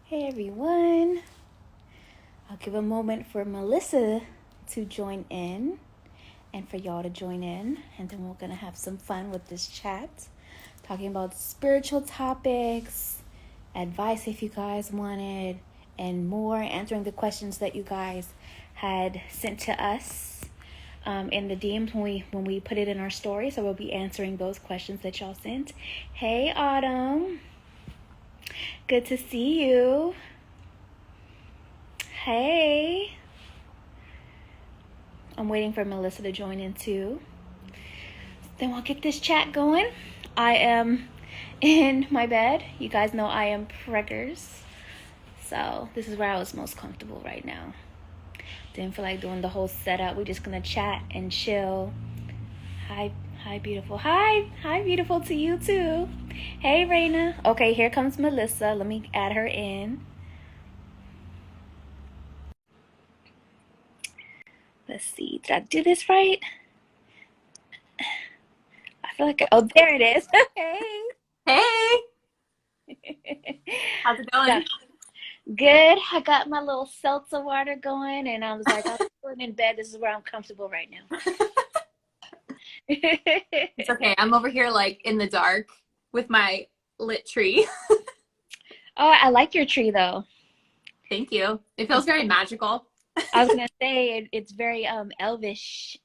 Hey everyone. I'll give a moment for Melissa to join in and for y'all to join in, and then we're going to have some fun with this chat, talking about spiritual topics, advice if you guys wanted, and more, answering the questions that you guys had sent to us in the DMs when we put it in our story. So we'll be answering those questions that y'all sent. Hey Autumn. Good to see you. Hey. I'm waiting for Melissa to join in too. Then we'll get this chat going. I am in my bed. You guys know I am preggers. So this is where I was most comfortable right now. Didn't feel like doing the whole setup. We're just gonna chat and chill. Hi, beautiful. Hi, beautiful to you too. Hey, Raina. Okay, here comes Melissa. Let me add her in. Let's see. Did I do this right? I feel like oh, there it is. Hey. Hey, how's it going? Good. I got my little seltzer water going, and I was like, I'm sitting in bed. This is where I'm comfortable right now. It's okay. I'm over here like in the dark with my lit tree. Oh, I like your tree though. Thank you. It feels very magical. I was gonna say it's very elvish.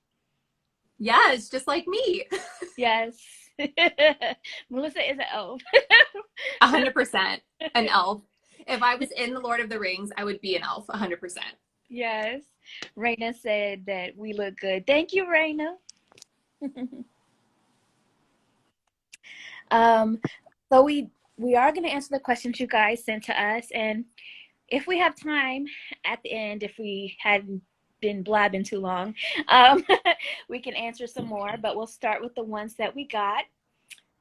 Yeah, it's just like me. Yes. Melissa is an elf. 100% an elf. If I was in the Lord of the Rings, I would be an elf 100%. Yes. Raina said that we look good. Thank you, Raina. um, so we are gonna answer the questions you guys sent to us, and if we have time at the end, if we hadn't been blabbing too long, um, we can answer some more, but we'll start with the ones that we got.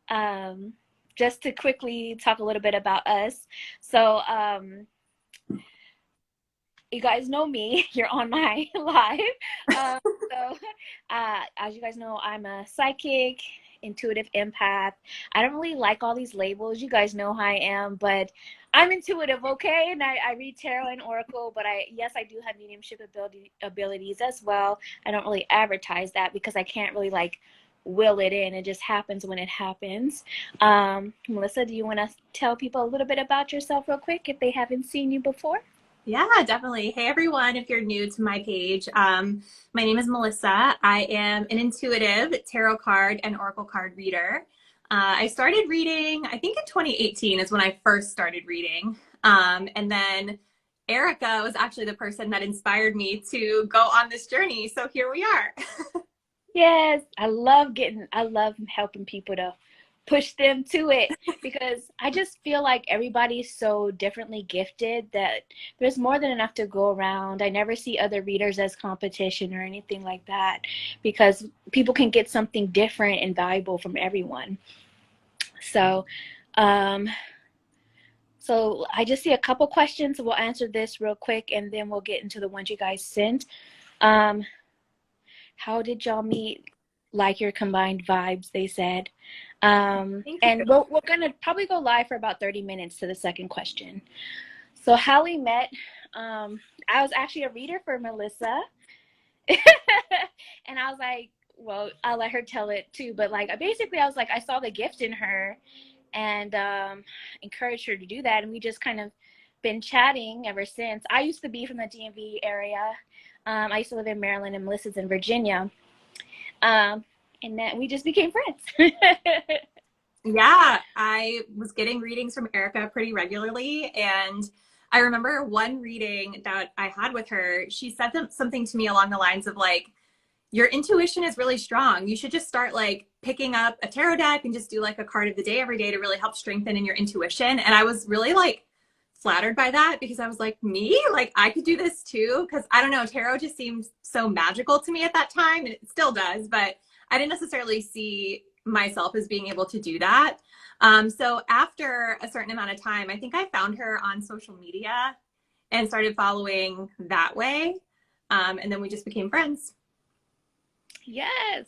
Um, just to quickly talk a little bit about us. So, you guys know me. You're on my live. So, as you guys know, I'm a psychic, intuitive empath. I don't really like all these labels. You guys know how I am, but I'm intuitive, okay? And I read tarot and oracle, but yes, I do have mediumship abilities as well. I don't really advertise that because I can't really like will it in. It just happens when it happens. Melissa, do you want to tell people a little bit about yourself real quick if they haven't seen you before? Yeah, definitely. Hey, everyone. If you're new to my page, my name is Melissa. I am an intuitive tarot card and oracle card reader. I started reading, I think in 2018 is when I first started reading. And then Erika was actually the person that inspired me to go on this journey. So here we are. Yes, I love helping people to push them to it because I just feel like everybody's so differently gifted that there's more than enough to go around. I never see other readers as competition or anything like that because people can get something different and valuable from everyone. So, um, so I just see a couple questions. We'll answer this real quick and then we'll get into the ones you guys sent. Um, how did y'all meet? Like your combined vibes, they said. Thank you. And we're going to probably go live for about 30 minutes to the second question. So how we met, I was actually a reader for Melissa. And I was like, well, I'll let her tell it too. But like, basically, I was like, I saw the gift in her and encouraged her to do that. And we just kind of been chatting ever since. I used to be from the DMV area. I used to live in Maryland and Melissa's in Virginia. Um, and then we just became friends. Yeah, I was getting readings from Erika pretty regularly. And I remember one reading that I had with her. She said something to me along the lines of like, your intuition is really strong. You should just start like picking up a tarot deck and just do like a card of the day every day to really help strengthen in your intuition. And I was really like flattered by that because I was like, me? Like I could do this too? Because I don't know, tarot just seems so magical to me at that time, and it still does, but I didn't necessarily see myself as being able to do that. So after a certain amount of time, I think I found her on social media and started following that way. And then we just became friends. Yes.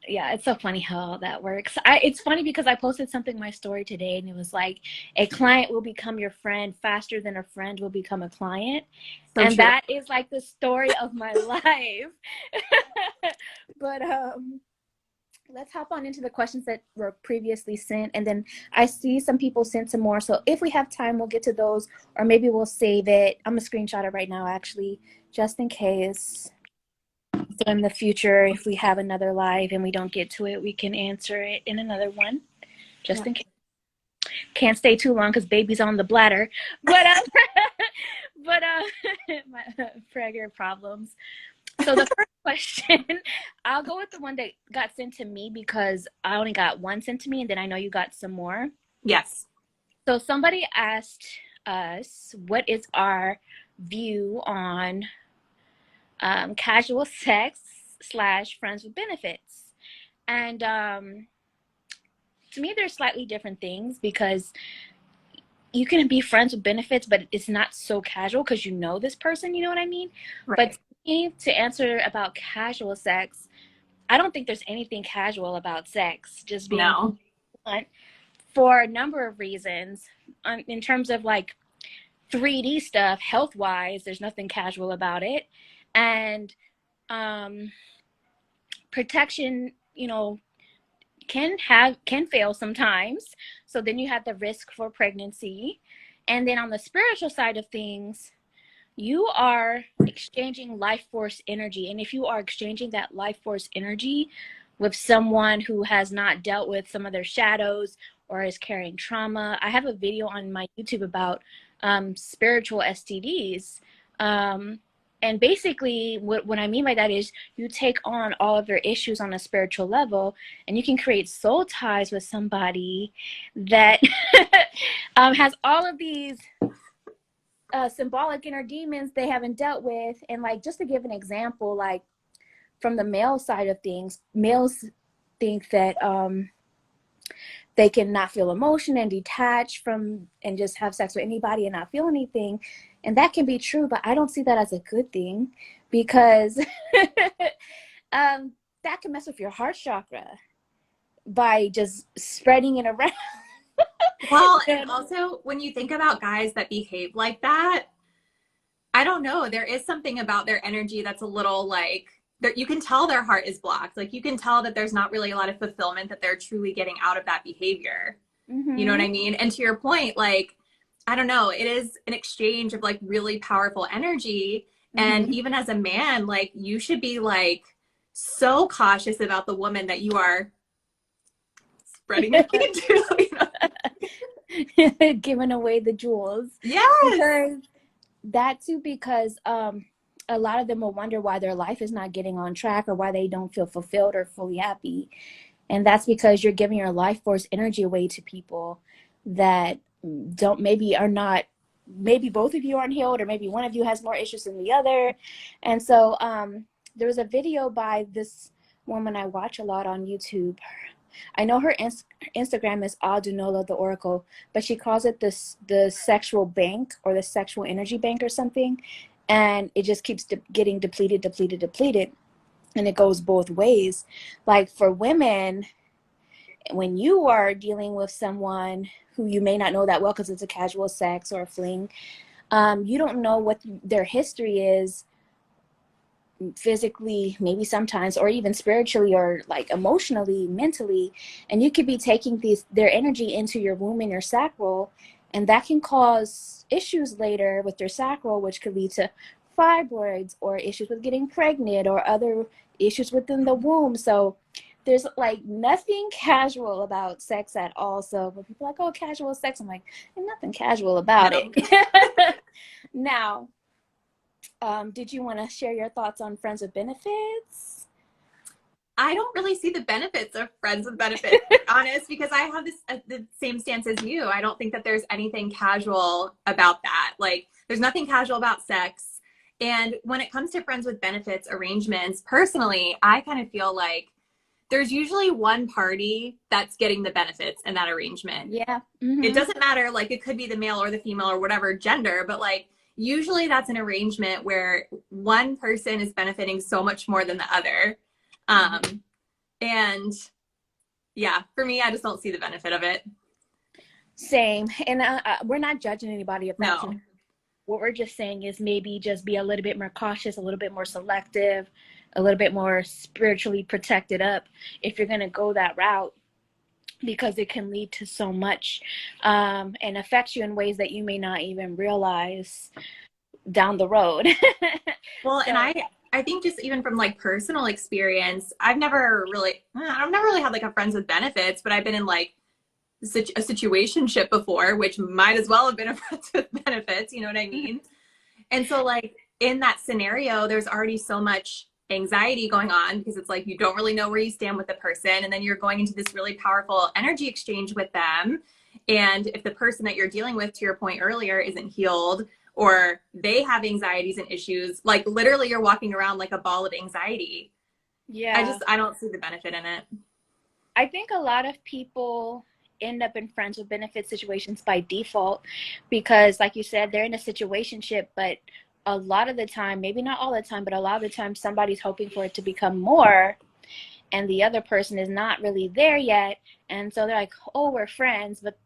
Yeah, it's so funny how that works. It's funny because I posted something in my story today and it was like a client will become your friend faster than a friend will become a client. So And true. that is like the story of my life. But let's hop on into the questions that were previously sent, and then I see some people sent some more, so if we have time we'll get to those, or maybe we'll save it. I'm gonna screenshot it right now actually, just in case. So in the future, if we have another live and we don't get to it, we can answer it in another one, just Yeah. in case. Can't stay too long because baby's on the bladder, but but my Prager problems. So the first question, I'll go with the one that got sent to me because I only got one sent to me, and then I know you got some more. Yes. So somebody asked us, what is our view on casual sex slash friends with benefits? And to me, they're slightly different things because you can be friends with benefits, but it's not so casual because you know this person, you know what I mean? But Right. to me, to answer about casual sex, I don't think there's anything casual about sex, just being No. blunt, for a number of reasons. In terms of like 3D stuff, health wise, there's nothing casual about it. And um, protection, can fail sometimes. So then you have the risk for pregnancy. And then on the spiritual side of things, you are exchanging life force energy. And if you are exchanging that life force energy with someone who has not dealt with some of their shadows or is carrying trauma, I have a video on my YouTube about spiritual STDs. And basically, what I mean by that is you take on all of their issues on a spiritual level, and you can create soul ties with somebody that has all of these symbolic inner demons they haven't dealt with. And like, just to give an example, like from the male side of things, males think that they can not feel emotion and detach from and just have sex with anybody and not feel anything, and that can be true, but I don't see that as a good thing because that can mess with your heart chakra by just spreading it around. Well, and also when you think about guys that behave like that, I don't know. There is something about their energy that's a little like you can tell their heart is blocked. Like you can tell that there's not really a lot of fulfillment that they're truly getting out of that behavior. You know what Mm-hmm. I mean? And to your point, like, I don't know, it is an exchange of like really powerful energy. And Mm-hmm. even as a man, like you should be like so cautious about the woman that you are spreading it into, you know? Giving away the jewels, Yes. because that too, because a lot of them will wonder why their life is not getting on track or why they don't feel fulfilled or fully happy. And that's because you're giving your life force energy away to people that don't, maybe are not, maybe both of you aren't healed, or maybe one of you has more issues than the other. And so there was a video by this woman I watch a lot on YouTube. I know her Instagram is Adunola the Oracle, but she calls it the sexual bank or the sexual energy bank or something. And it just keeps getting depleted. And it goes both ways. Like for women, when you are dealing with someone who you may not know that well because it's a casual sex or a fling, you don't know what their history is physically, maybe sometimes, or even spiritually, or like emotionally, mentally, and you could be taking their energy into your womb and your sacral, and that can cause issues later with your sacral, which could lead to fibroids or issues with getting pregnant or other issues within the womb. So there's like nothing casual about sex at all. So when people are like, oh, casual sex, I'm like, there's nothing casual about No. it. Now, did you want to share your thoughts on friends with benefits? I don't really see the benefits of friends with benefits, to be honest, because I have the same stance as you. I don't think that there's anything casual about that. Like, there's nothing casual about sex. And when it comes to friends with benefits arrangements, personally, I kind of feel like there's usually one party that's getting the benefits in that arrangement. Yeah. It Mm-hmm. doesn't matter, like, it could be the male or the female or whatever gender, but like, usually that's an arrangement where one person is benefiting so much more than the other. Um, And yeah, for me, I just don't see the benefit of it. Same. And we're not judging anybody if that's, No. what we're just saying is maybe just be a little bit more cautious, a little bit more selective, a little bit more spiritually protected up if you're going to go that route, because it can lead to so much, and affects you in ways that you may not even realize down the road. Well, and So I think just even from like personal experience, I've never really had like a friends with benefits, but I've been in like a situationship before, which might as well have been a friends with benefits. You know what I mean? And so like in that scenario, there's already so much anxiety going on because it's like you don't really know where you stand with the person, and then you're going into this really powerful energy exchange with them. And if the person that you're dealing with, to your point earlier, isn't healed, or they have anxieties and issues, like literally you're walking around like a ball of anxiety. yeah, I don't see the benefit in it. I think a lot of people end up in friends with benefit situations by default because, like you said, they're in a situationship, but a lot of the time, maybe not all the time, but a lot of the time, somebody's hoping for it to become more, and the other person is not really there yet. And so they're like, oh, we're friends, but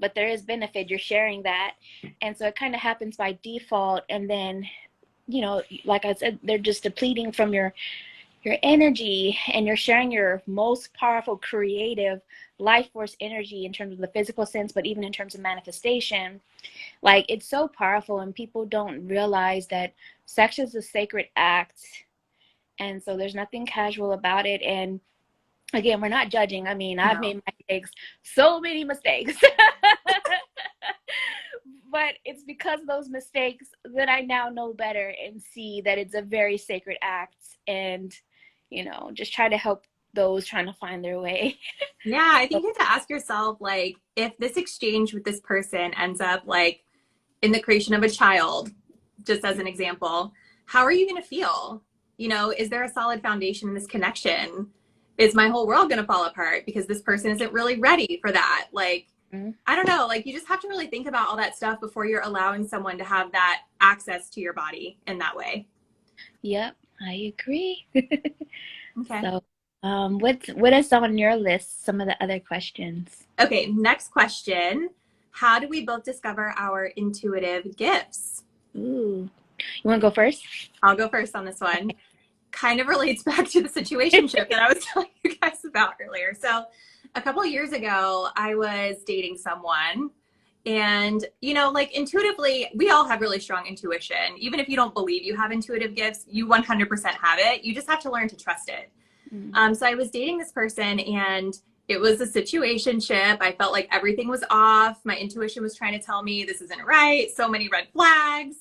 but there is benefit, you're sharing that. And so it kind of happens by default. And then, like I said, they're just depleting from your energy, and you're sharing your most powerful creative life force energy in terms of the physical sense, but even in terms of manifestation. Like, it's so powerful, and people don't realize that sex is a sacred act, and so there's nothing casual about it. And again, we're not judging. I mean, I've No. made mistakes, so many mistakes. But it's because of those mistakes that I now know better and see that it's a very sacred act, and just try to help those trying to find their way. Yeah, I think you have to ask yourself, like, if this exchange with this person ends up like in the creation of a child, just as an example, how are you going to feel? You know, is there a solid foundation in this connection? Is my whole world going to fall apart because this person isn't really ready for that? Like, Mhm. I don't know. Like, you just have to really think about all that stuff before you're allowing someone to have that access to your body in that way. Yep, I agree. Okay. So, what is on your list? Some of the other questions. Okay. Next question. How do we both discover our intuitive gifts? Ooh, you want to go first? I'll go first on this one. Kind of relates back to the situationship that I was telling you guys about earlier. So, a couple of years ago, I was dating someone, and like intuitively, we all have really strong intuition. Even if you don't believe you have intuitive gifts, you 100% have it. You just have to learn to trust it. So I was dating this person, and it was a situationship. I felt like everything was off. My intuition was trying to tell me this isn't right. So many red flags.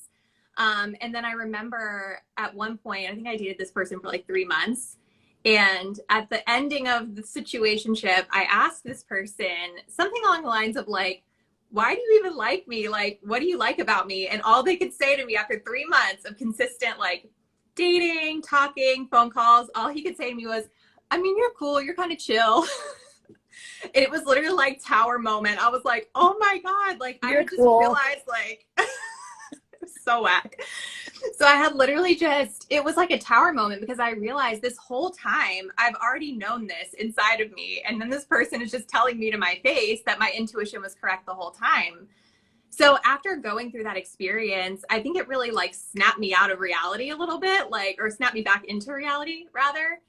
And then I remember at one point, I think I dated this person for like 3 months. And at the ending of the situationship, I asked this person something along the lines of like, why do you even like me? Like, what do you like about me? And all they could say to me after 3 months of consistent like dating, talking, phone calls, all he could say to me was, I mean, you're cool. You're kind of chill. It was literally like tower moment. I was like, oh my God. Like, I You're had just cool. realized like, so whack. So I had literally it was like a tower moment because I realized this whole time I've already known this inside of me. And then this person is just telling me to my face that my intuition was correct the whole time. So after going through that experience, I think it really like snapped me out of reality a little bit, like, or snapped me back into reality rather.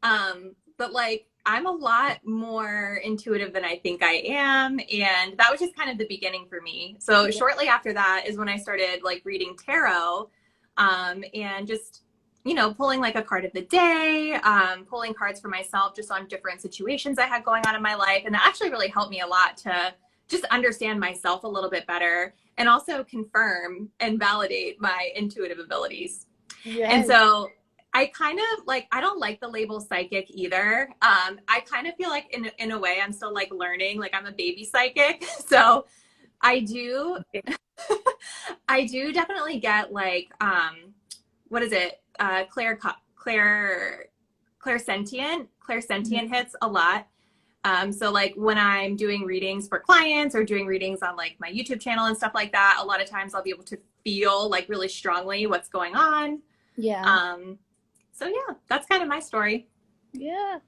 But like, I'm a lot more intuitive than I think I am. And that was just kind of the beginning for me. So Yeah. shortly after that is when I started like reading tarot, and just, pulling like a card of the day, pulling cards for myself just on different situations I had going on in my life. And that actually really helped me a lot to just understand myself a little bit better and also confirm and validate my intuitive abilities. And Yes. so I kind of like, I don't like the label psychic either. I kind of feel like in a way I'm still like learning, like I'm a baby psychic. So I do, I do definitely get like, what is it? Clairsentient hits a lot. So like when I'm doing readings for clients or doing readings on like my YouTube channel and stuff like that, a lot of times I'll be able to feel like really strongly what's going on. Yeah. So yeah, that's kind of my story. Yeah.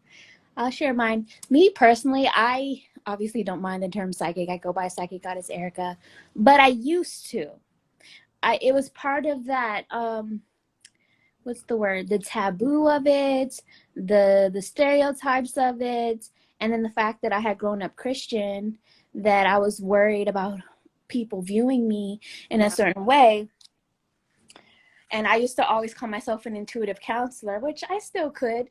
I'll share mine. Me personally, I obviously don't mind the term psychic. I go by psychic goddess Erika, but I used to. It was part of that what's the word? The taboo of it, the stereotypes of it, and then the fact that I had grown up Christian, that I was worried about people viewing me in a Yeah. certain way. And I used to always call myself an intuitive counselor, which I still could,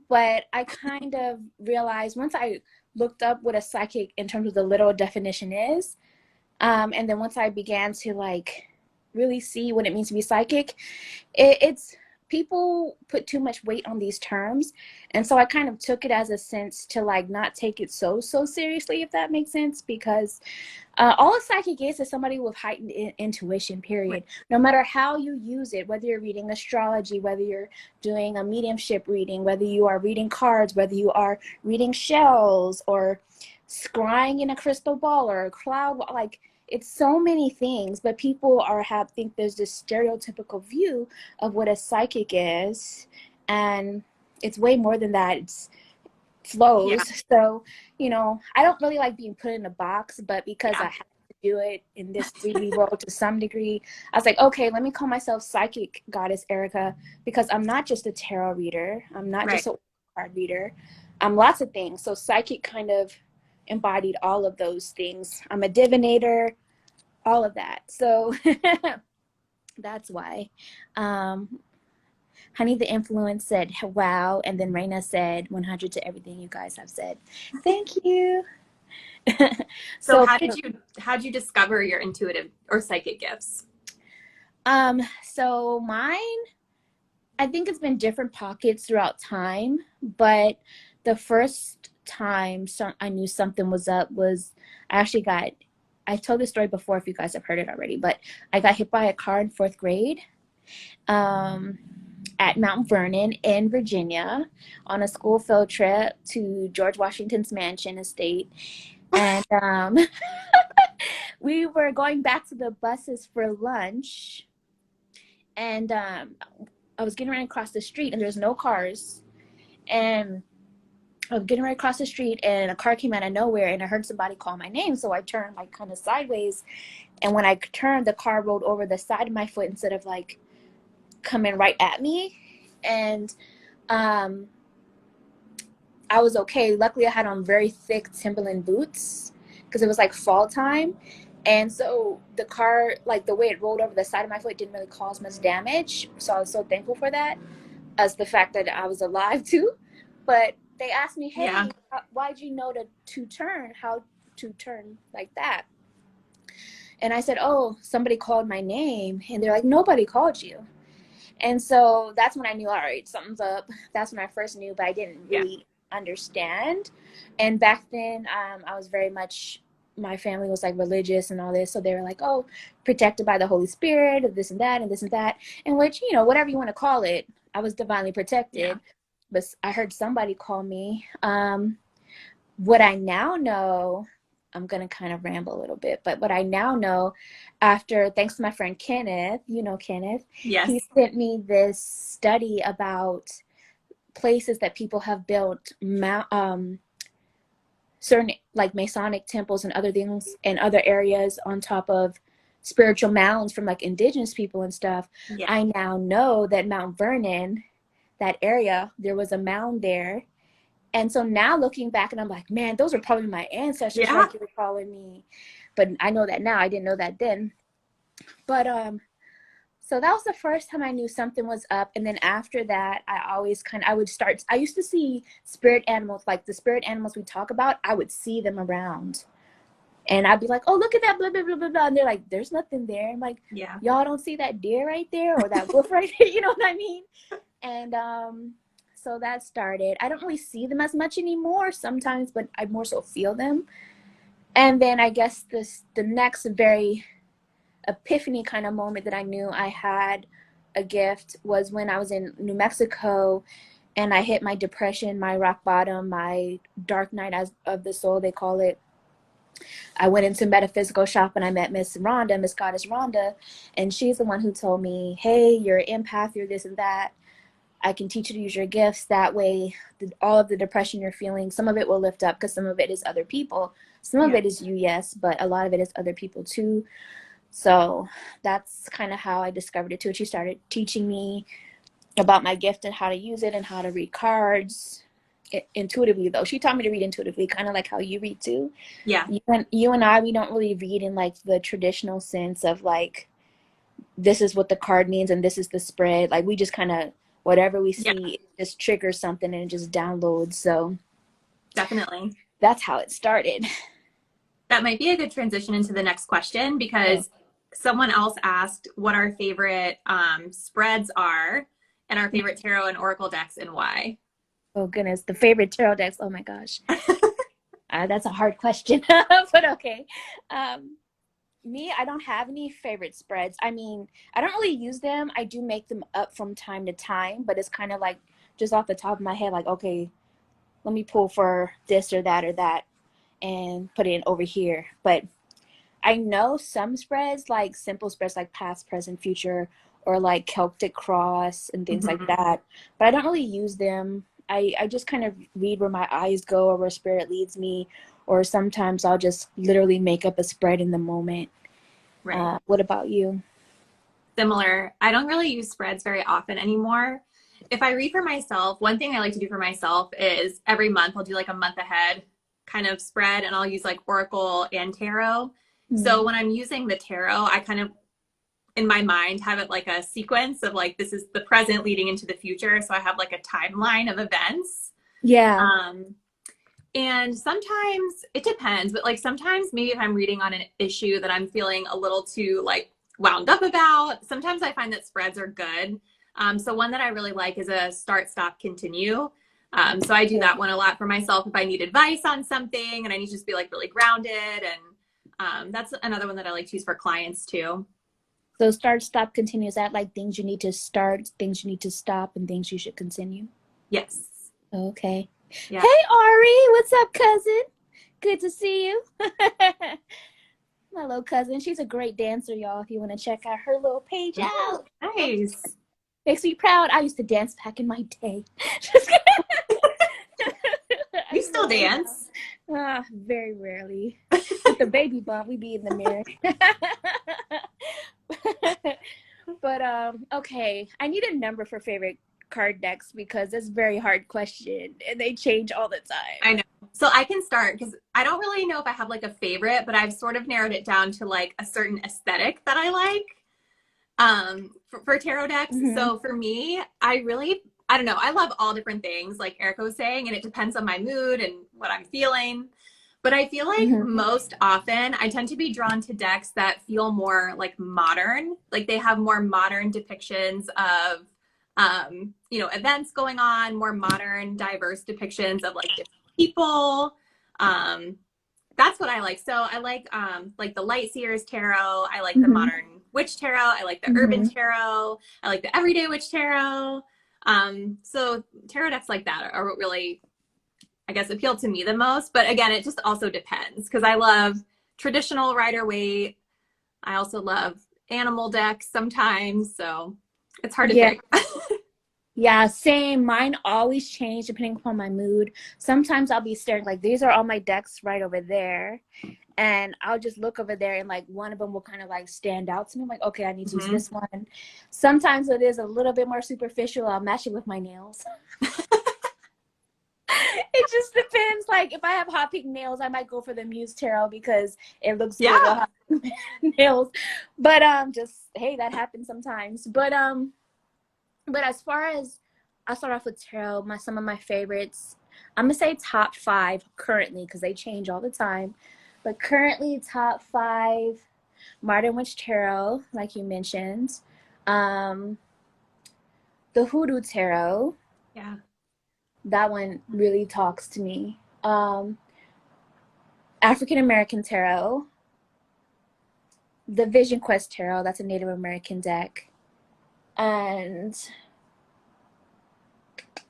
but I kind of realized once I looked up what a psychic in terms of the literal definition is, and then once I began to like really see what it means to be psychic, it's people put too much weight on these terms, and so I kind of took it as a sense to like not take it so seriously, if that makes sense, because all a psychic is somebody with heightened intuition, Right. period. No matter how you use it, whether you're reading astrology, whether you're doing a mediumship reading, whether you are reading cards, whether you are reading shells or scrying in a crystal ball or a cloud, like it's so many things, but people think there's this stereotypical view of what a psychic is, and it's way more than that. It's Yeah. flows. So, I don't really like being put in a box, but because I Yeah. have to do it in this 3D world to some degree, I was like, okay, let me call myself psychic goddess Erika, because I'm not just a tarot reader. I'm not Right. just a card reader. I'm lots of things. So psychic kind of embodied all of those things. I'm a divinator, all of that. So that's why. Um, Honey the Influence said, wow. And then Reina said, 100 to everything you guys have said. Thank you. So So, how did you discover your intuitive or psychic gifts? so mine, I think it's been different pockets throughout time, but the first time I knew something was up was I actually got, I told this story before if you guys have heard it already, but I got hit by a car in fourth grade. Um, at Mount Vernon in Virginia on a school field trip to George Washington's mansion estate. And we were going back to the buses for lunch. And I was getting ready to cross the street, and there's no cars. And I was getting ready to cross the street, and a car came out of nowhere, and I heard somebody call my name. So I turned like kind of sideways. And when I turned, the car rolled over the side of my foot instead of like coming right at me. And um, I was okay. Luckily, I had on very thick Timberland boots because it was like fall time. And so the car, like the way it rolled over the side of my foot, didn't really cause much damage. So I was so thankful for that, as the fact that I was alive too. But they asked me, Yeah. hey, why'd you know to turn, how to turn like that? And I said, oh, somebody called my name. And they're like, nobody called you. And so that's when I knew, all right, something's up. That's when I first knew, but I didn't Yeah. really understand. And back then, I was very much, my family was like religious and all this. So they were like, oh, protected by the Holy Spirit, of this and that, and this and that. And which, whatever you want to call it, I was divinely Yeah. protected. But I heard somebody call me. What I now know, I'm going to kind of ramble a little bit, but what I now know after, thanks to my friend Kenneth, Kenneth, he Yes. sent me this study about places that people have built certain like Masonic temples and other things in other areas on top of spiritual mounds from like indigenous people and stuff. Yeah. I now know that Mount Vernon, that area, there was a mound there. And so now looking back, and I'm like, man, those are probably my ancestors Yeah. right there calling me. But I know that now. I didn't know that then. But so that was the first time I knew something was up. And then after that, I would start. I used to see spirit animals, like the spirit animals we talk about. I would see them around, and I'd be like, oh, look at that, blah blah blah blah blah. And they're like, there's nothing there. I'm like, Yeah. y'all don't see that deer right there or that wolf right there. You know what I mean? And so that started. I don't really see them as much anymore sometimes, but I more so feel them. And then I guess the next very epiphany kind of moment that I knew I had a gift was when I was in New Mexico and I hit my depression, my rock bottom, my dark night of the soul, they call it. I went into metaphysical shop and I met Miss Rhonda, Miss Goddess Rhonda, and she's the one who told me, hey, you're an empath, you're this and that. I can teach you to use your gifts. That way, all of the depression you're feeling, some of it will lift up because some of it is other people. Some of Yeah. it is you, yes, but a lot of it is other people too. So that's kind of how I discovered it too. She started teaching me about my gift and how to use it and how to read cards intuitively, though. She taught me to read intuitively, kind of like how you read too. Yeah. You and I, we don't really read in like the traditional sense of like, this is what the card means and this is the spread. Like we just kind of, whatever we Yeah, see, it just triggers something and it just downloads. So definitely. that's how it started. That might be a good transition into the next question Oh, because someone else asked what our favorite spreads are and our favorite tarot and oracle decks and why. oh goodness, the favorite tarot decks. Oh my gosh. That's a hard question, but okay. Um, Me, I don't have any favorite spreads. I mean, I don't really use them. I do make them up from time to time, but it's kind of like just off the top of my head, like, okay, let me pull for this or that and put it in over here. But I know some spreads, like simple spreads like past, present, future, or like Celtic cross and things like Mhm. that. But I don't really use them. I just kind of read where my eyes go or where spirit leads me. Or sometimes I'll just literally make up a spread in the moment. Right. What about you? Similar. I don't really use spreads very often anymore. If I read for myself, one thing I like to do for myself is every month I'll do like a month ahead kind of spread and I'll use like oracle and tarot. Hmm. So when I'm using the tarot, I kind of in my mind have it like a sequence of like this is the present leading into the future. So I have like a timeline of events. Yeah. Um, and sometimes it depends, but like sometimes maybe if I'm reading on an issue that I'm feeling a little too like wound up about, sometimes I find that spreads are good. So one that I really like is a start, stop, continue. So I do Okay. that one a lot for myself if I need advice on something and I need to just be like really grounded. And that's another one that I like to use for clients too. So start, stop, continue. Is that like things you need to start, things you need to stop, and things you should continue? Yes. Okay. Yeah. Hey, Ari, what's up, cousin? Good to see you. My little cousin. She's a great dancer, y'all. If you want to check out her little page Oh, out. nice. Makes me proud. I used to dance back in my day. Just kidding. I You do still it now. dance? Very rarely. With the baby bump, we be in the mirror. But okay. I need a number for favorite card decks because it's a very hard question and they change all the time. I know. So I can start because I don't really know if I have like a favorite, but I've sort of narrowed it down to like a certain aesthetic that I like for tarot decks. Mm-hmm. So for me, I don't know. I love all different things, like Erica was saying, and it depends on my mood and what I'm feeling. But I feel like Mm-hmm. most often I tend to be drawn to decks that feel more like modern, like they have more modern depictions of, events going on, more modern, diverse depictions of like different people. Um, that's what I like. So I like the Light Seers tarot. I like the Mm-hmm. modern witch tarot. I like the urban Mm-hmm. tarot. I like the everyday witch tarot. So tarot decks like that are what really, I guess, appeal to me the most. But again, it just also depends because I love traditional Rider Waite. I also love animal decks sometimes. So it's hard to Yeah. pick. Yeah, same. Mine always change depending upon my mood. Sometimes I'll be staring like these are all my decks right over there. And I'll just look over there and like one of them will kind of like stand out to me. I'm like, okay, I need to use Mhm. this one. Sometimes it is a little bit more superficial. I'll match it with my nails. It just depends. Like if I have hot pink nails, I might go for the Muse Tarot because it looks good with Yeah. hot pink nails. But just hey, that happens sometimes. But as far as I'll start off with tarot, some of my favorites. I'm gonna say top five currently because they change all the time. But currently, top five: Modern Witch Tarot, like you mentioned, um, the Hoodoo Tarot. Yeah. That one really talks to me. African American Tarot, the Vision Quest Tarot. That's a Native American deck, and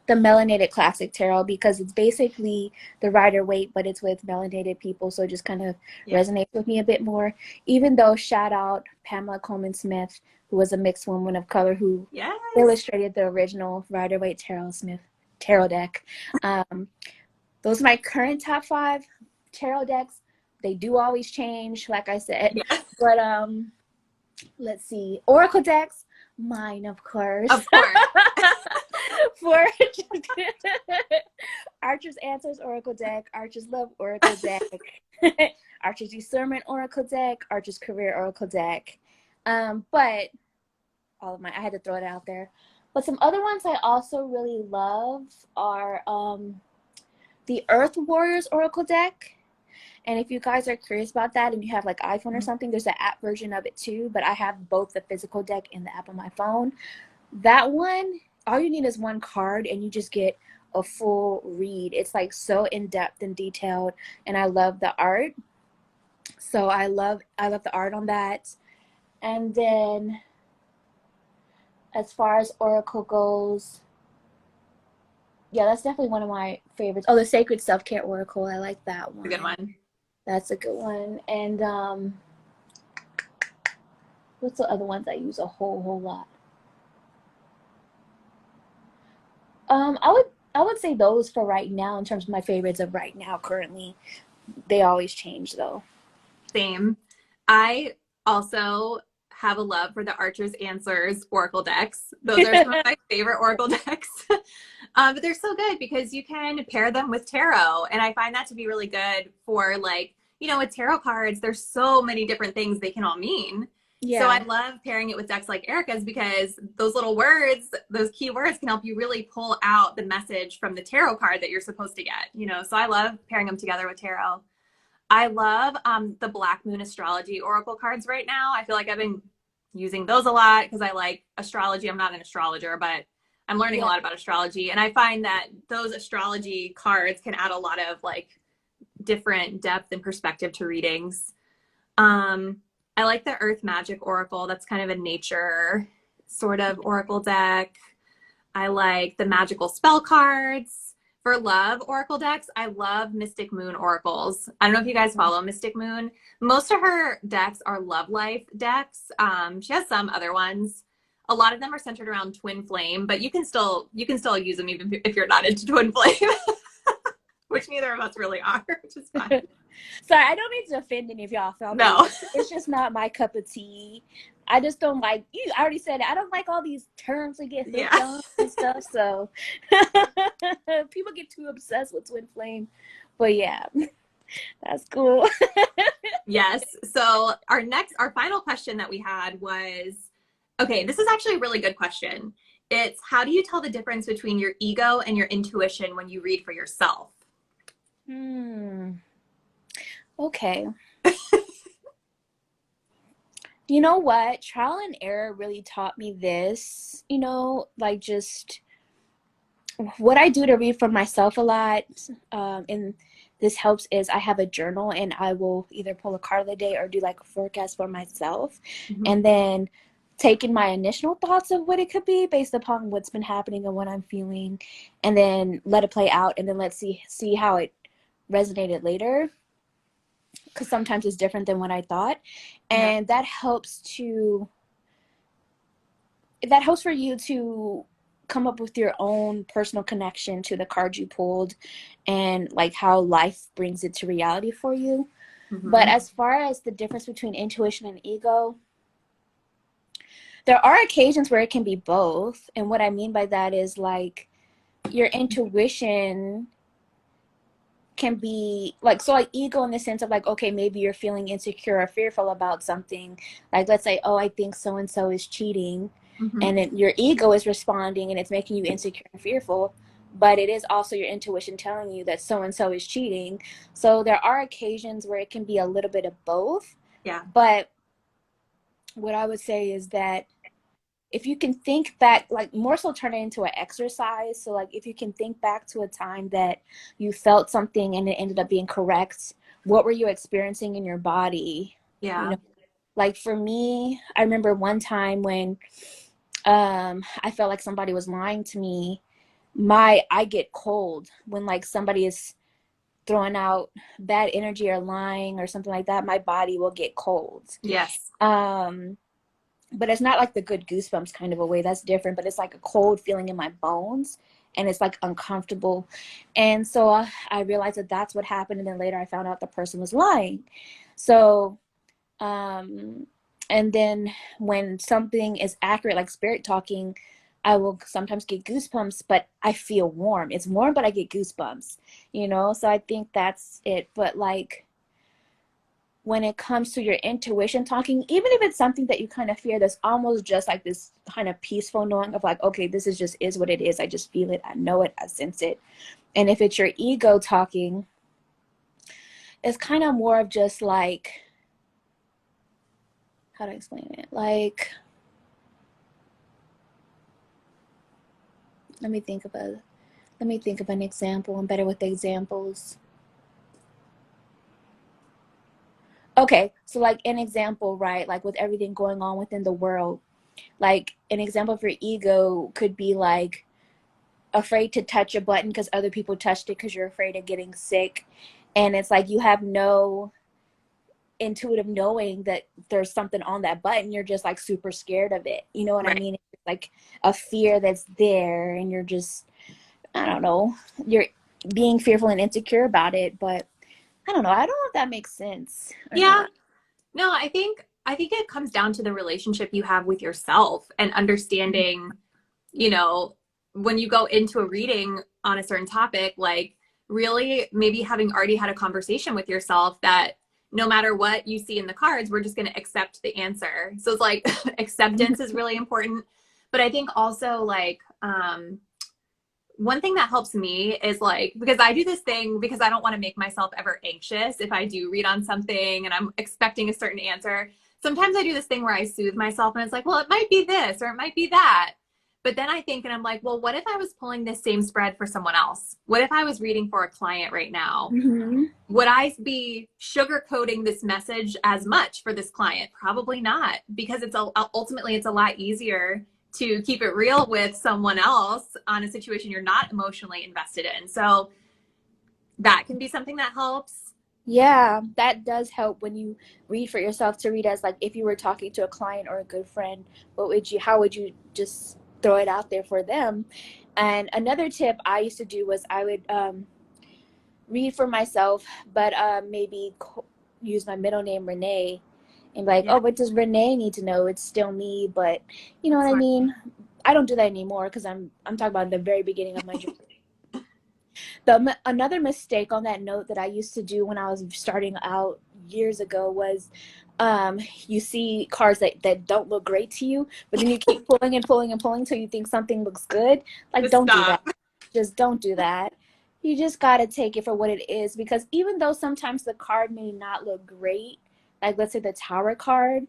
the melanated classic tarot, because it's basically the Rider Waite, but it's with melanated people, so it just kind of Yeah. resonates with me a bit more. Even though, shout out Pamela Coleman Smith, who was a mixed woman of color who Yes. illustrated the original Rider Waite tarot deck. Um, those are my current top 5 tarot decks. They do always change, like I said, Yeah. but let's see, oracle decks, mine of course. Of course. For Archer's Answers Oracle deck, Archer's Love Oracle deck, Archer's Discernment Oracle deck, Archer's Career Oracle deck. But all of my, I had to throw it out there. But some other ones I also really love are the Earth Warriors Oracle deck. And if you guys are curious about that and you have like iPhone or something, there's an app version of it too. But I have both the physical deck and the app on my phone. That one, all you need is one card and you just get a full read. It's like so in depth and detailed, and I love the art. So I love the art on that. And then as far as Oracle goes, yeah, that's definitely one of my favorites. Oh, the Sacred Self-Care Oracle. I like that A good one. one. That's a good one. And what's the other ones I use a whole lot? I would say those for right now in terms of my favorites of right now currently. They always change though. Same. I also have a love for the Archer's Answers Oracle decks. Those are some of my favorite Oracle decks. But they're so good because you can pair them with tarot. And I find that to be really good for like, you know, with tarot cards, there's so many different things they can all mean. So I Yeah. love pairing it with decks like Erica's because those little words, those key words can help you really pull out the message from the tarot card that you're supposed to get, you know? So I love pairing them together with tarot. I love the Black Moon Astrology Oracle cards right now. I feel like I've been using those a lot because I like astrology. I'm not an astrologer, but I'm learning a Yeah. lot about astrology. And I find that those astrology cards can add a lot of like different depth and perspective to readings. I like the Earth Magic Oracle. That's kind of a nature sort of oracle deck. I like the magical spell cards. For love oracle decks, I love Mystic Moon oracles. I don't know if you guys follow Mystic Moon. Most of her decks are love life decks. She has some other ones. A lot of them are centered around twin flame, but you can still use them even if you're not into twin flame, which neither of us really are, which is fine. Sorry, I don't mean to offend any of y'all family. No. It's just not my cup of tea. I just don't like you. I already said it. I don't like all these terms we get hooked Yeah. on and stuff. So people get too obsessed with twin flame. But yeah, that's cool. Yes. So our final question that we had was, okay, this is actually a really good question. It's how do you tell the difference between your ego and your intuition when you read for yourself? Hmm. Okay. You know what? Trial and error really taught me this. Like just what I do to read for myself a lot, and this helps, is I have a journal and I will either pull a card of the day or do like a forecast for myself. Mm-hmm. And then taking my initial thoughts of what it could be based upon what's been happening and what I'm feeling, and then let it play out, and then let's see how it resonated later, because sometimes it's different than what I thought. Yeah. And that helps for you to come up with your own personal connection to the card you pulled and like how life brings it to reality for you. But Mm-hmm. as far as the difference between intuition and ego, there are occasions where it can be both. And what I mean by that is like your intuition can be like, so like ego in the sense of like, okay, maybe you're feeling insecure or fearful about something. Like let's say, oh, I think so and so is cheating, Mm-hmm. and then your ego is responding and it's making you insecure and fearful, but it is also your intuition telling you that so and so is cheating. So there are occasions where it can be a little bit of both. Yeah. But what I would say is that if you can think back, like more so turn it into an exercise. So like if you can think back to a time that you felt something and it ended up being correct, what were you experiencing in your body? You Yeah. know, like for me, I remember one time when I felt like somebody was lying to me. I get cold when like somebody is throwing out bad energy or lying or something like that. My body will get cold. Yes. Um, but it's not like the good goosebumps kind of a way. That's different. But it's like a cold feeling in my bones, and it's like uncomfortable. And so I realized that that's what happened. And then later I found out the person was lying. So, um, and then when something is accurate, like spirit talking, I will sometimes get goosebumps, but I feel warm. It's warm, but I get goosebumps, you know? So I think that's it. But like, when it comes to your intuition talking, even if it's something that you kind of fear, there's almost just like this kind of peaceful knowing of like, okay, this is just is what it is. I just feel it. I know it. I sense it. And if it's your ego talking, it's kind of more of just like, how to explain it? Like, let me think of a, let me think of an example. I'm better with examples. Okay, so like an example, right? Like with everything going on within the world, like an example for ego could be like afraid to touch a button because other people touched it because you're afraid of getting sick. And it's like you have no intuitive knowing that there's something on that button. You're just like super scared of it. You know what I Right. mean? It's like a fear that's there, and you're just, I don't know, you're being fearful and insecure about it. But I don't know. I don't know if that makes sense or Yeah. not. No, I think it comes down to the relationship you have with yourself and understanding, you know, when you go into a reading on a certain topic, like really maybe having already had a conversation with yourself that no matter what you see in the cards, we're just going to accept the answer. So it's like acceptance is really important. But I think also like one thing that helps me is like, because I do this thing because I don't want to make myself ever anxious if I do read on something and I'm expecting a certain answer. Sometimes I do this thing where I soothe myself and it's like, well, it might be this or it might be that. But then I think, and I'm like, well, what if I was pulling this same spread for someone else? What if I was reading for a client right now? Mm-hmm. Would I be sugarcoating this message as much for this client? Probably not, because ultimately it's a lot easier to keep it real with someone else on a situation you're not emotionally invested in. So that can be something that helps. Yeah, that does help when you read for yourself to read as like if you were talking to a client or a good friend, how would you just throw it out there for them? And another tip I used to do was I would read for myself, but maybe use my middle name Renee and be like, Yeah, oh, what does Renee need to know? It's still me, but you know what that's I smart. mean? I don't do that anymore because I'm talking about the very beginning of my journey. Another mistake on that note that I used to do when I was starting out years ago was you see cars that don't look great to you, but then you keep pulling and pulling and pulling till you think something looks good. Like, Just don't do that. stop. Just don't do that. You just got to take it for what it is, because even though sometimes the card may not look great, like let's say the tower card,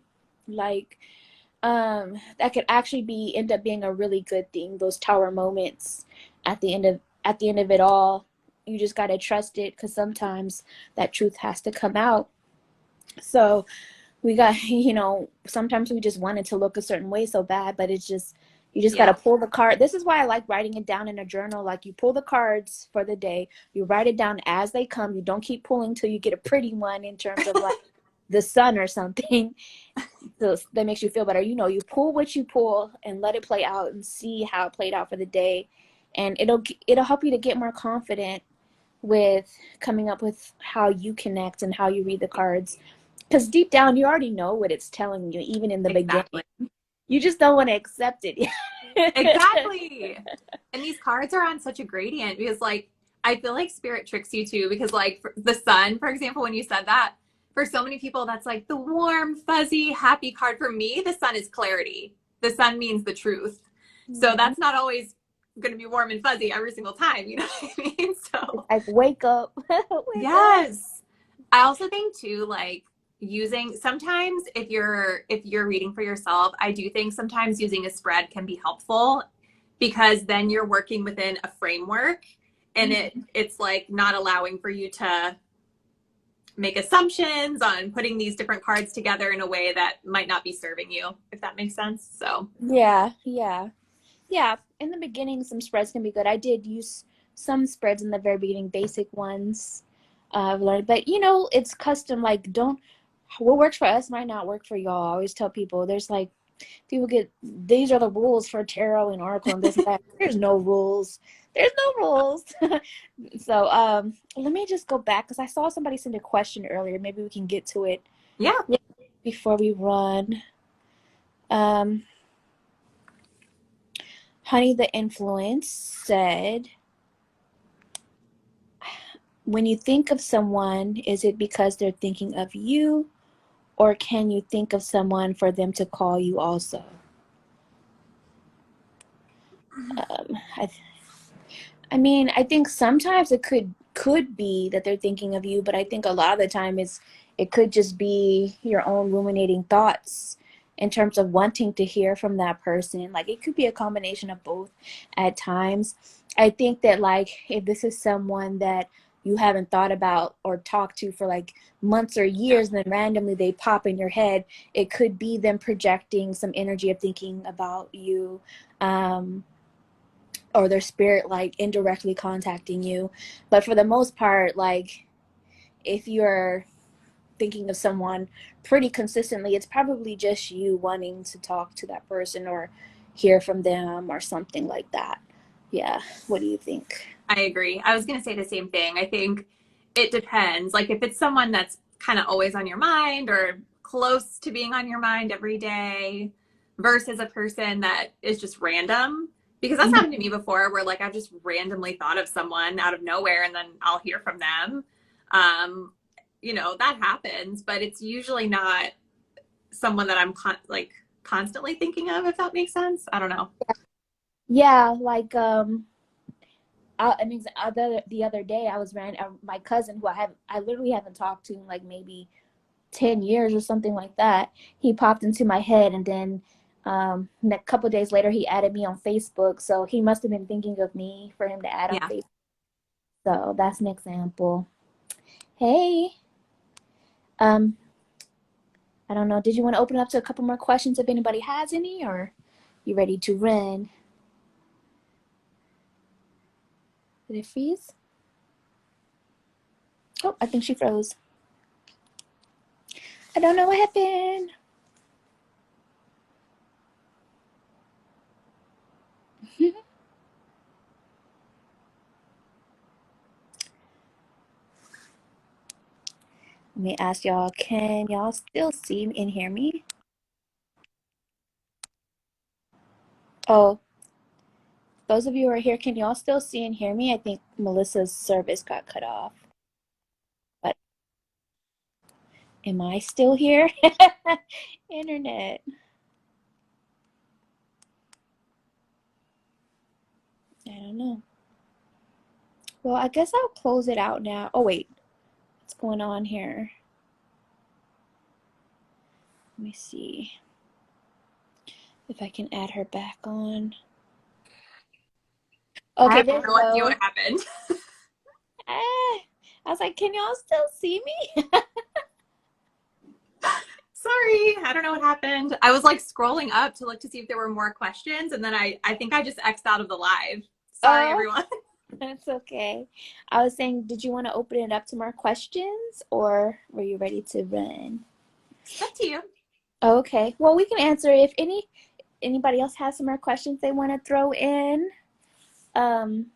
like that could actually be end up being a really good thing. Those tower moments at the end of it all, you just got to trust it, because sometimes that truth has to come out. So we got sometimes we just want it to look a certain way so bad, but it's just, you just got to Yeah, pull the card. This is why I like writing it down in a journal. Like, you pull the cards for the day, you write it down as they come. You don't keep pulling till you get a pretty one in terms of like the sun or something. So that makes you feel better. You pull what you pull and let it play out and see how it played out for the day, and it'll help you to get more confident with coming up with how you connect and how you read the cards, because deep down you already know what it's telling you, even in the beginning. exactly. You just don't want to accept it. Exactly. And these cards are on such a gradient because, like, I feel like spirit tricks you too. Because, like, the sun, for example, when you said that, for so many people, that's like the warm, fuzzy, happy card. For me, the sun is clarity. The sun means the truth. So Mhm. that's not always going to be warm and fuzzy every single time. You know what I mean? It's So, like, wake up. Wake up. yes. I also think too, like, using sometimes if you're reading for yourself, I do think sometimes using a spread can be helpful because then you're working within a framework and it Mhm. it's like not allowing for you to make assumptions on putting these different cards together in a way that might not be serving you, if that makes sense. So Yeah, yeah. Yeah, in the beginning, some spreads can be good. I did use some spreads in the very beginning, basic ones. I've learned, but you know, it's custom. Like, don't what works for us might not work for y'all. I always tell people there's like people get these are the rules for tarot and oracle and this and that. There's no rules. There's no rules. So let me just go back because I saw somebody send a question earlier. Maybe we can get to it Yeah. before we run. Um, Honey the Influence said, when you think of someone, is it because they're thinking of you, or can you think of someone for them to call you also? Um, I, I mean, I think sometimes it could be that they're thinking of you, but I think a lot of the time it could just be your own ruminating thoughts in terms of wanting to hear from that person. Like it could be a combination of both at times. I think that like if this is someone that you haven't thought about or talked to for like months or years and then randomly they pop in your head, it could be them projecting some energy of thinking about you. Or their spirit like indirectly contacting you. But for the most part, like if you're thinking of someone pretty consistently, it's probably just you wanting to talk to that person or hear from them or something like that. Yeah. What do you think? I agree. I was going to say the same thing. I think it depends. Like if it's someone that's kind of always on your mind or close to being on your mind every day versus a person that is just random. Because that's happened to me before where like I've just randomly thought of someone out of nowhere and then I'll hear from them. Um, that happens, but it's usually not someone that I'm constantly thinking of, if that makes sense. I don't know. Yeah, like I mean, the other day I was ran my cousin who I literally haven't talked to in like maybe 10 years or something like that. He popped into my head, and then a couple of days later he added me on Facebook, so he must have been thinking of me for him to add on Yeah. Facebook. So that's an example. Hey, um I don't know, did you want to open up to a couple more questions if anybody has any, or you ready to run? Did it freeze? Oh, I think she froze. I don't know what happened. Let me ask y'all, can y'all still see and hear me? Oh, those of you who are here, can y'all still see and hear me? I think Melissa's service got cut off. But am I still here? Internet. I don't know. Well, I guess I'll close it out now. Oh, wait. What's going on here? Let me see if I can add her back on. I Okay, have there we no idea go. what happened. Ah, I was like, can y'all still see me? Sorry, I don't know what happened. I was like scrolling up to look to see if there were more questions, and then I think I just X'd out of the live. Sorry, Oh, everyone. that's okay. I was saying, did you want to open it up to more questions, or were you ready to run? Up to you. Okay. Well, we can answer if anybody else has some more questions they want to throw in. Um,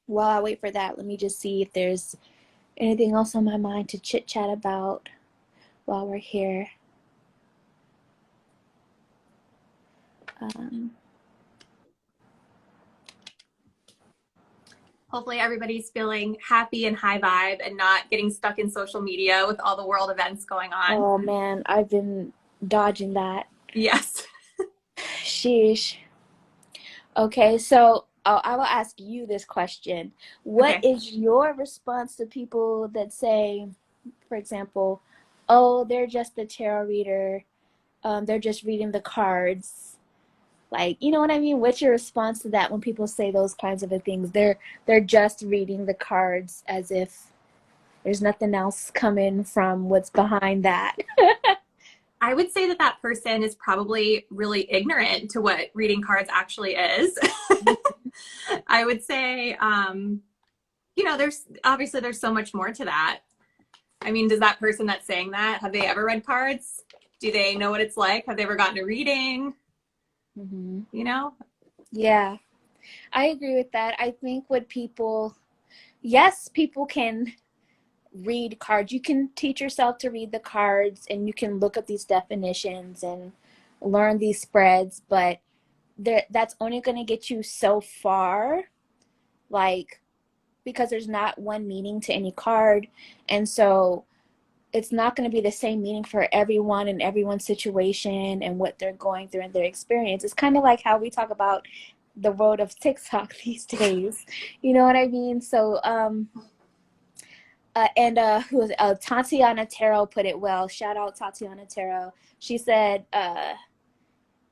while I wait for that, let me just see if there's anything else on my mind to chit chat about while we're here. Um, Hopefully, everybody's feeling happy and high vibe and not getting stuck in social media with all the world events going on. oh man, I've been dodging that. Yes. Sheesh. Okay, so I will ask you this question. What Okay. is your response to people that say, for example, oh, they're just a tarot reader, they're just reading the cards? Like, you know what I mean? What's your response to that when people say those kinds of things? They're just reading the cards as if there's nothing else coming from what's behind that. I would say that that person is probably really ignorant to what reading cards actually is. I would say, there's obviously there's so much more to that. I mean, does that person that's saying that, have they ever read cards? Do they know what it's like? Have they ever gotten a reading? Mm-hmm. You know? Yeah, I agree with that. I think yes, people can read cards. You can teach yourself to read the cards and you can look up these definitions and learn these spreads, but that's only going to get you so far, like, because there's not one meaning to any card. And so it's not going to be the same meaning for everyone and everyone's situation and what they're going through and their experience. It's kind of like how we talk about the world of TikTok these days. You know what I mean? So, who was Tatiana Tarot put it well. Shout out Tatiana Tarot. She said,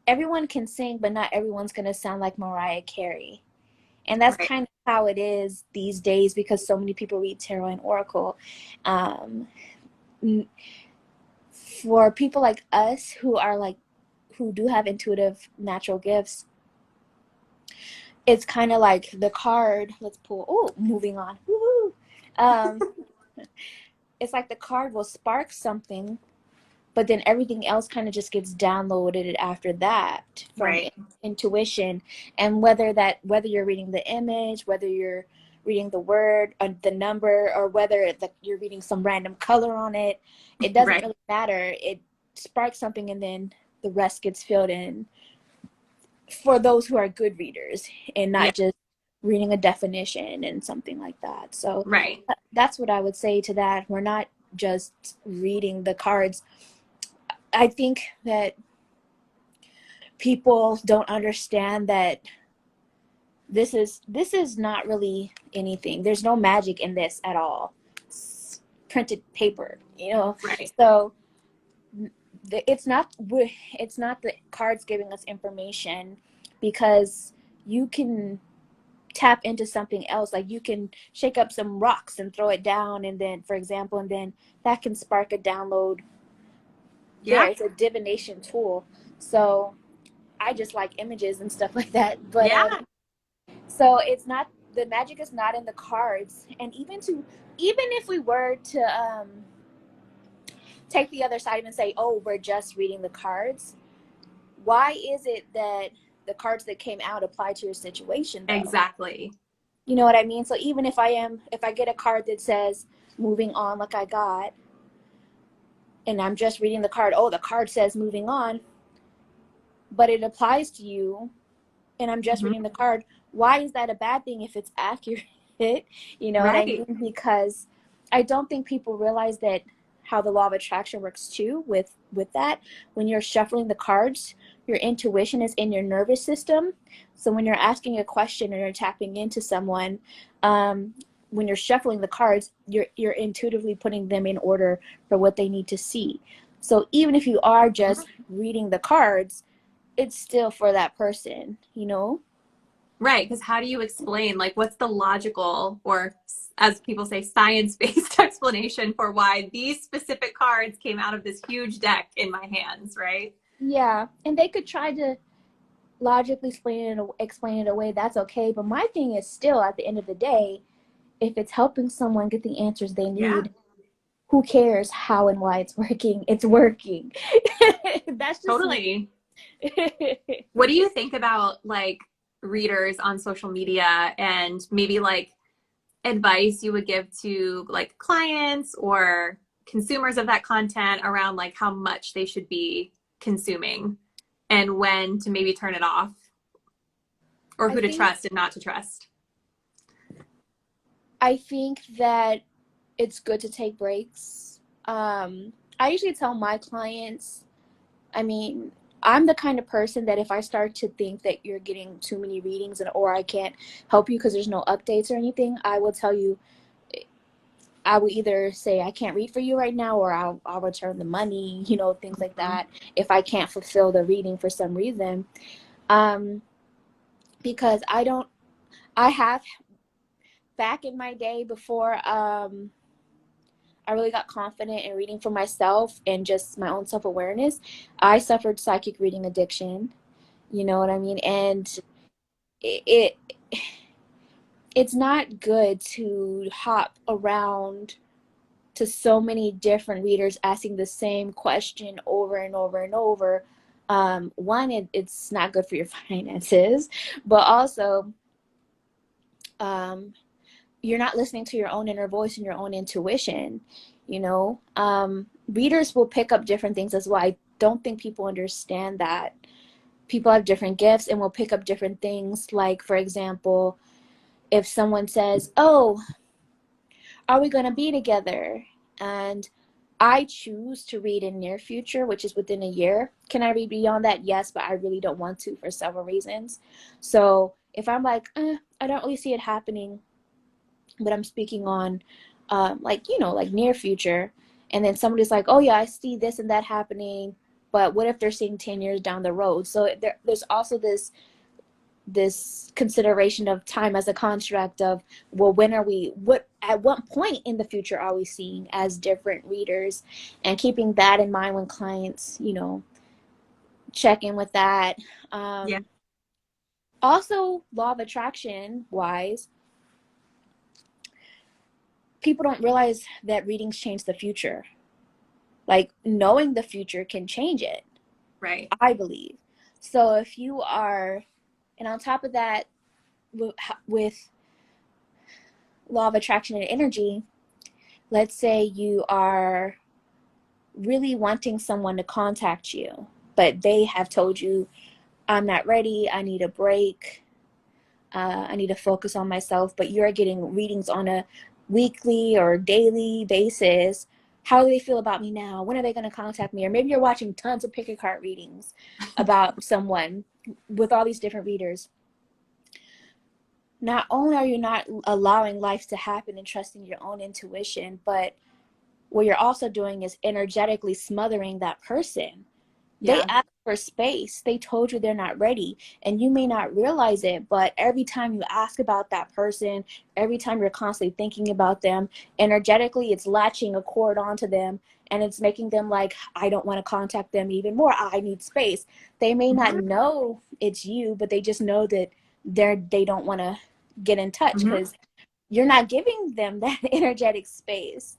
everyone can sing, but not everyone's going to sound like Mariah Carey. And that's Right. kind of how it is these days because so many people read tarot and oracle. Um, for people like us who do have intuitive natural gifts, it's kind of like the card. Let's pull. Oh, moving on. Woo-hoo. Um, it's like the card will spark something, but then everything else kind of just gets downloaded after that from Right. intuition. And whether you're reading the image, whether you're reading the word or the number, or whether you're reading some random color on it, it doesn't Right. really matter. It sparks something and then the rest gets filled in for those who are good readers and Yeah. not just reading a definition and something like that. So Right. that's what I would say to that. We're not just reading the cards. I think that people don't understand that this is not really anything. There's no magic in this at all. It's printed paper, you know. Right. So it's not the cards giving us information, because you can tap into something else. Like you can shake up some rocks and throw it down, and then, for example, and then that can spark a download there. Yeah. It's a divination tool. So I just like images and stuff like that. But Yeah. so it's not, the magic is not in the cards. And even if we were to take the other side and say, oh, we're just reading the cards, why is it that the cards that came out apply to your situation though? Exactly. You know what I mean? So even if I get a card that says moving on, like I got, and I'm just reading the card, oh, the card says moving on, but it applies to you, and I'm just Mhm. reading the card, why is that a bad thing if it's accurate? You know what I Right. mean? Because I don't think people realize that how the law of attraction works too with that. When you're shuffling the cards, your intuition is in your nervous system. So when you're asking a question or you're tapping into someone, when you're shuffling the cards, you're intuitively putting them in order for what they need to see. So even if you are just reading the cards, it's still for that person, you know? Right. Because how do you explain, like, what's the logical, or as people say, science-based explanation for why these specific cards came out of this huge deck in my hands, right? Yeah, and they could try to logically explain it away. That's okay. But my thing is still, at the end of the day, if it's helping someone get the answers they Yeah, need, who cares how and why it's working? It's working. That's just me. totally. What do you think about like readers on social media and maybe like advice you would give to like clients or consumers of that content around like how much they should be consuming and when to maybe turn it off or I who to think trust and not to trust? I think that it's good to take breaks. I usually tell my clients, I mean, I'm the kind of person that if I start to think that you're getting too many readings or I can't help you because there's no updates or anything, I will tell you, I will either say I can't read for you right now, or I'll return the money, things like Mhm. that, if I can't fulfill the reading for some reason. Um, because I have, back in my day before I really got confident in reading for myself and just my own self-awareness. I suffered psychic reading addiction, you know what I mean? And it it's not good to hop around to so many different readers asking the same question over and over and over. One, it's not good for your finances, but also um, you're not listening to your own inner voice and your own intuition. You know, readers will pick up different things as well. I don't think people understand that people have different gifts and will pick up different things. Like, for example, if someone says, "Oh, are we going to be together?" And I choose to read in near future, which is within a year. Can I read beyond that? Yes, but I really don't want to for several reasons. So if I'm like, I don't really see it happening, but I'm speaking on, like, you know, like near future, and then somebody's like, oh yeah, I see this and that happening, but what if they're seeing 10 years down the road? So there's also this consideration of time as a construct of, well, when are we, what at what point in the future are we seeing as different readers, and keeping that in mind when clients, you know, check in with that. Yeah. um, Also, law of attraction wise, people don't realize that readings change the future. Like, knowing the future can change it, Right. I believe. So if you are, and on top of that, with law of attraction and energy, let's say you are really wanting someone to contact you, but they have told you, I'm not ready, I need a break, I need to focus on myself, but you're getting readings on a weekly or daily basis. How do they feel about me now? When are they going to contact me? Or maybe you're watching tons of pick a card readings about someone with all these different readers. Not only are you not allowing life to happen and trusting your own intuition, but what you're also doing is energetically smothering that person. They Yeah. asked for space. They told you they're not ready. And you may not realize it, but every time you ask about that person, every time you're constantly thinking about them, energetically, it's latching a cord onto them, and it's making them like, I don't want to contact them even more. I need space. They may not Mm-hmm. know it's you, but they just know that they don't want to get in touch Mm-hmm. because you're not giving them that energetic space.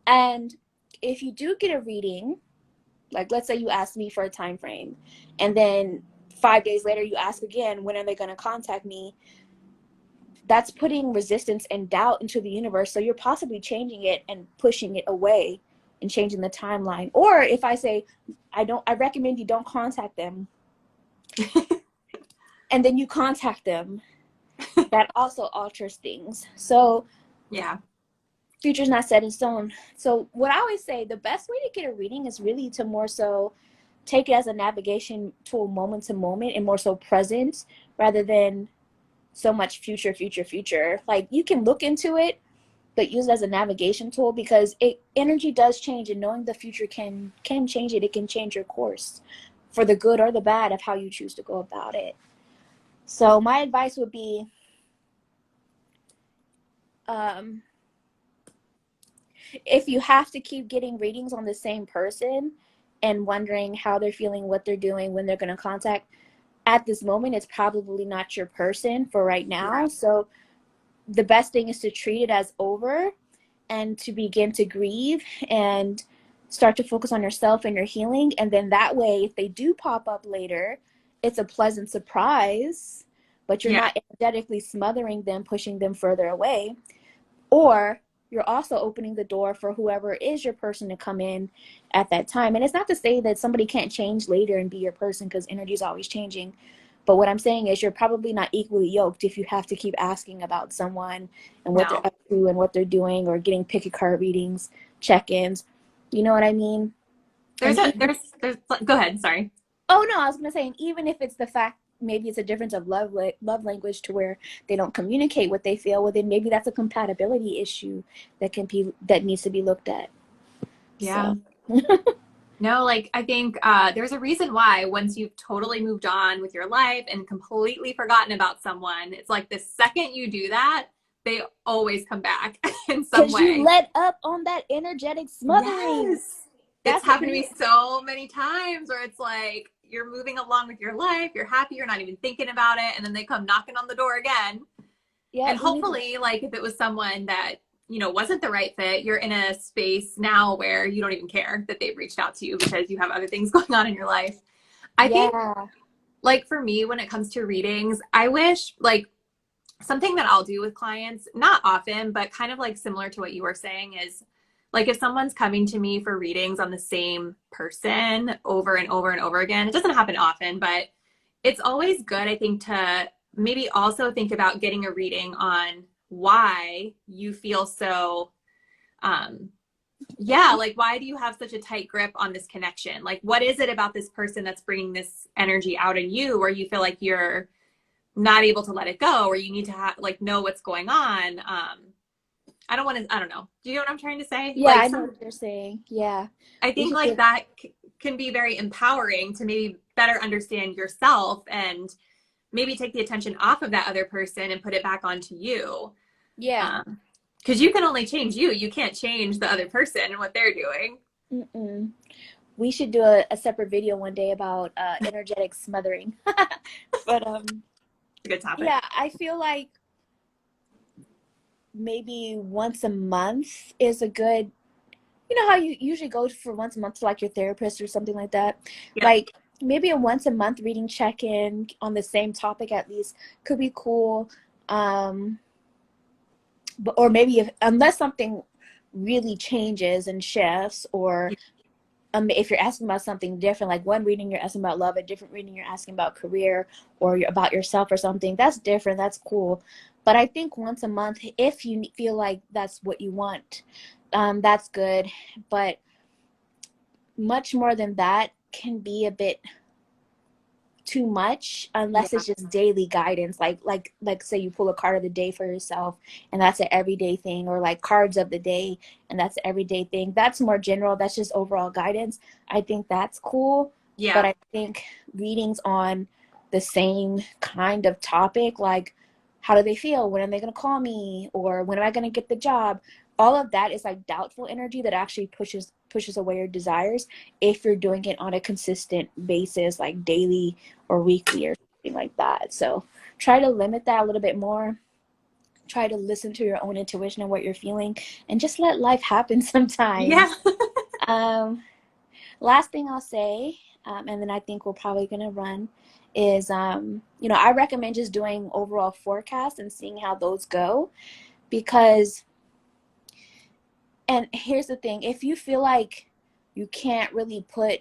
And if you do get a reading, like let's say you ask me for a time frame, and then 5 days later you ask again, when are they going to contact me? That's putting resistance and doubt into the universe. So you're possibly changing it and pushing it away and changing the timeline. Or if I say, I recommend you don't contact them, and then you contact them, that also alters things. So Yeah. future's not set in stone. So what I always say, the best way to get a reading is really to more so take it as a navigation tool, moment to moment, and more so present rather than so much future, future, future. Like, you can look into it, but use it as a navigation tool, because energy does change, and knowing the future can change it. It can change your course for the good or the bad of how you choose to go about it. So my advice would be, um, if you have to keep getting readings on the same person and wondering how they're feeling, what they're doing, when they're going to contact, at this moment, it's probably not your person for right now. Right. So the best thing is to treat it as over and to begin to grieve and start to focus on yourself and your healing. And then that way, if they do pop up later, it's a pleasant surprise, but you're Yeah. not energetically smothering them, pushing them further away. Or you're also opening the door for whoever is your person to come in at that time. And it's not to say that somebody can't change later and be your person, because energy is always changing. But what I'm saying is, you're probably not equally yoked if you have to keep asking about someone and what they're No. up to and what they're doing, or getting pick a card readings, check-ins. You know what I mean? There's And a even, there's go ahead, sorry. oh no, I was gonna say, and even if it's the fact, maybe it's a difference of love language to where they don't communicate what they feel, well then maybe that's a compatibility issue that needs to be looked at. Yeah. So No, like I think there's a reason why once you've totally moved on with your life and completely forgotten about someone, it's like the second you do that, they always come back in some Because you way. let up on that energetic smothering. Yes. It's That's what happened to people, me so many times where it's like you're moving along with your life, you're happy, you're not even thinking about it, and then they come knocking on the door again. yeah, And we need to, hopefully, like if it was someone that, wasn't the right fit, you're in a space now where you don't even care that they've reached out to you because you have other things going on in your life. I think yeah. like for me, when it comes to readings, I wish like something that I'll do with clients, not often, but kind of like similar to what you were saying is like if someone's coming to me for readings on the same person over and over and over again, it doesn't happen often, but it's always good, I think, to maybe also think about getting a reading on why you feel so yeah, like why do you have such a tight grip on this connection? Like what is it about this person that's bringing this energy out in you where you feel like you're not able to let it go, or you need to like know what's going on. I don't know. Do you know what I'm trying to say? Yeah, Like I know what you're saying. Yeah. I We think should like give, that can be very empowering to maybe better understand yourself and maybe take the attention off of that other person and put it back onto you. yeah. Um, because you can only change you. You can't change the other person and what they're doing. Mm-mm. We should do a separate video one day about energetic smothering. But It's a good topic. yeah, I feel like maybe once a month is a good, you know how you usually go for once a month to like your therapist or something like that. Yep. Like maybe a once a month reading check-in on the same topic at least could be cool. Um, but or maybe unless something really changes and shifts, or if you're asking about something different, like one reading you're asking about love, a different reading you're asking about career or about yourself or something, that's different. That's cool. But I think once a month, if you feel like that's what you want, that's good. But much more than that can be a bit too much unless Yeah. it's just daily guidance, like say you pull a card of the day for yourself and that's an everyday thing, or like cards of the day and that's an everyday thing. That's more general, that's just overall guidance. I think that's cool. But Yeah. I think readings on the same kind of topic, like how do they feel, when are they going to call me, or when am I going to get the job, all of that is like doubtful energy that actually pushes away your desires if you're doing it on a consistent basis, like daily or weekly or something like that. So try to limit that a little bit more. Try to listen to your own intuition and what you're feeling, and just let life happen Yeah. sometimes. Um, Last thing I'll say, and then I think we're probably going to run, is, I recommend just doing overall forecasts and seeing how those go. Because, and here's the thing, if you feel like you can't really put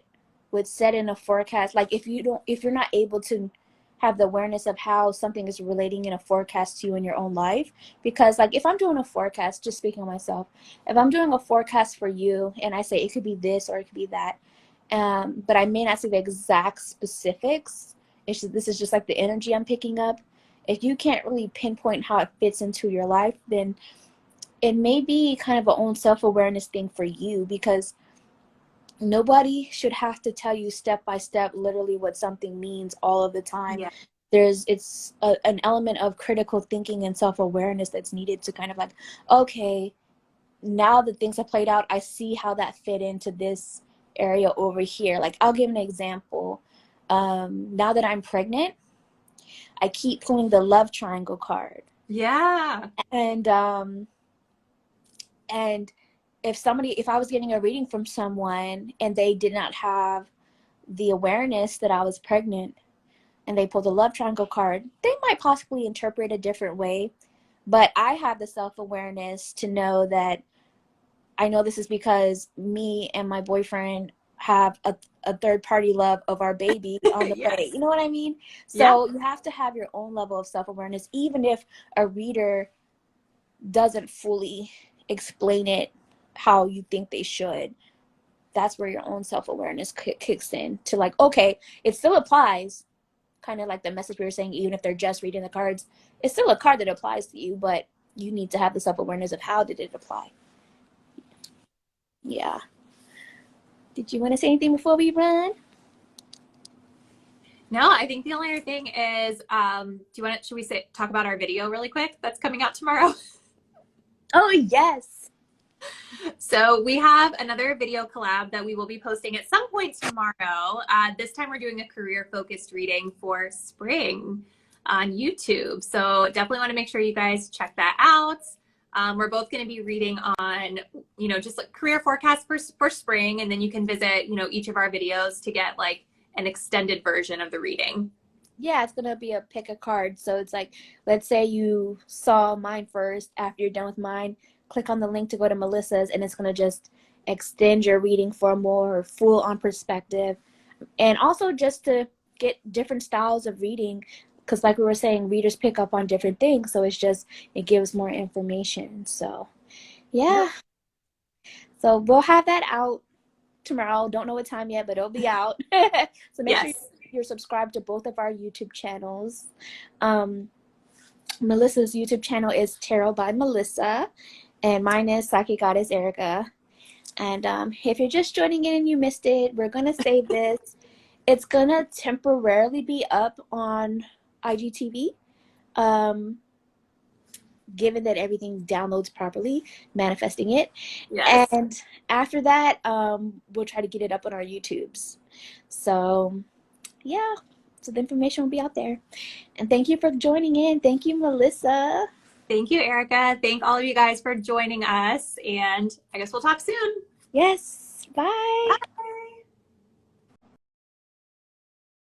what's said in a forecast, like if you're not able to have the awareness of how something is relating in a forecast to you in your own life. Because like if I'm doing a forecast, just speaking of myself, if I'm doing a forecast for you and I say it could be this or it could be that, but I may not say the exact specifics, this is just like the energy I'm picking up. If you can't really pinpoint how it fits into your life, then it may be kind of a own self-awareness thing for you, because nobody should have to tell you step by step literally what something means all of the time. Yeah. An element of critical thinking and self-awareness that's needed to kind of like, okay, now that things have played out, I see how that fit into this area over here. Like I'll give an example. Now that I'm pregnant, I keep pulling the love triangle card. Yeah. And if I was getting a reading from someone and they did not have the awareness that I was pregnant and they pulled the love triangle card, they might possibly interpret a different way. But I have the self-awareness to know that I know this is because me and my boyfriend have a third party love of our baby on the way. Yes. You know what I mean? Yeah. So you have to have your own level of self-awareness, even if a reader doesn't fully explain it how you think they should. That's where your own self-awareness kicks in to like, okay, it still applies, kind of like the message we were saying, even if they're just reading the cards, it's still a card that applies to you, but you need to have the self-awareness of how did it apply. Yeah. Did you want to say anything before we run? No, I think the only other thing is, should we talk about our video really quick that's coming out tomorrow? Oh, yes. So we have another video collab that we will be posting at some point tomorrow. This time we're doing a career-focused reading for spring on YouTube. So definitely want to make sure you guys check that out. We're both going to be reading on, just like career forecast for spring, and then you can visit, each of our videos to get like an extended version of the reading. Yeah, it's gonna be a pick a card. So it's like, let's say you saw mine first. After you're done with mine, click on the link to go to Melissa's, and it's gonna just extend your reading for a more full on perspective, and also just to get different styles of reading. Because, like we were saying, readers pick up on different things, so it gives more information. So, Yep. yeah. So we'll have that out tomorrow. Don't know what time yet, but it'll be out. So make sure Yes. you're subscribed to both of our YouTube channels. Um, Melissa's YouTube channel is Tarot by Melissa, and mine is Psychic Goddess Erika. And if you're just joining in and you missed it, we're gonna save this. It's gonna temporarily be up on IGTV. Um, Given that everything downloads properly, manifesting it. Yes. And after that, we'll try to get it up on our YouTubes. So, yeah. So the information will be out there. And thank you for joining in. Thank you, Melissa. Thank you, Erica. Thank all of you guys for joining us, and I guess we'll talk soon. Yes. Bye.